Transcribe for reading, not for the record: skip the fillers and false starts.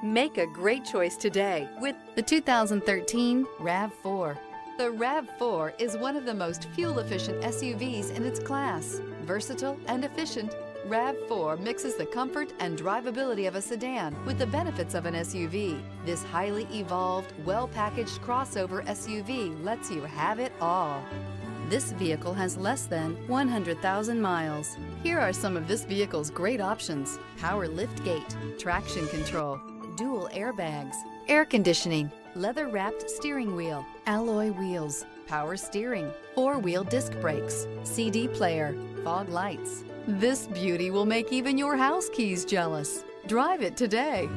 Make a great choice today with the 2013 RAV4. The RAV4 is one of the most fuel-efficient SUVs in its class. Versatile and efficient, RAV4 mixes the comfort and drivability of a sedan with the benefits of an SUV. This highly evolved, well-packaged crossover SUV lets you have it all. This vehicle has less than 100,000 miles. Here are some of this vehicle's great options: power liftgate, traction control, dual airbags, air conditioning, leather-wrapped steering wheel, alloy wheels, power steering, four-wheel disc brakes, CD player, fog lights. This beauty will make even your house keys jealous. Drive it today.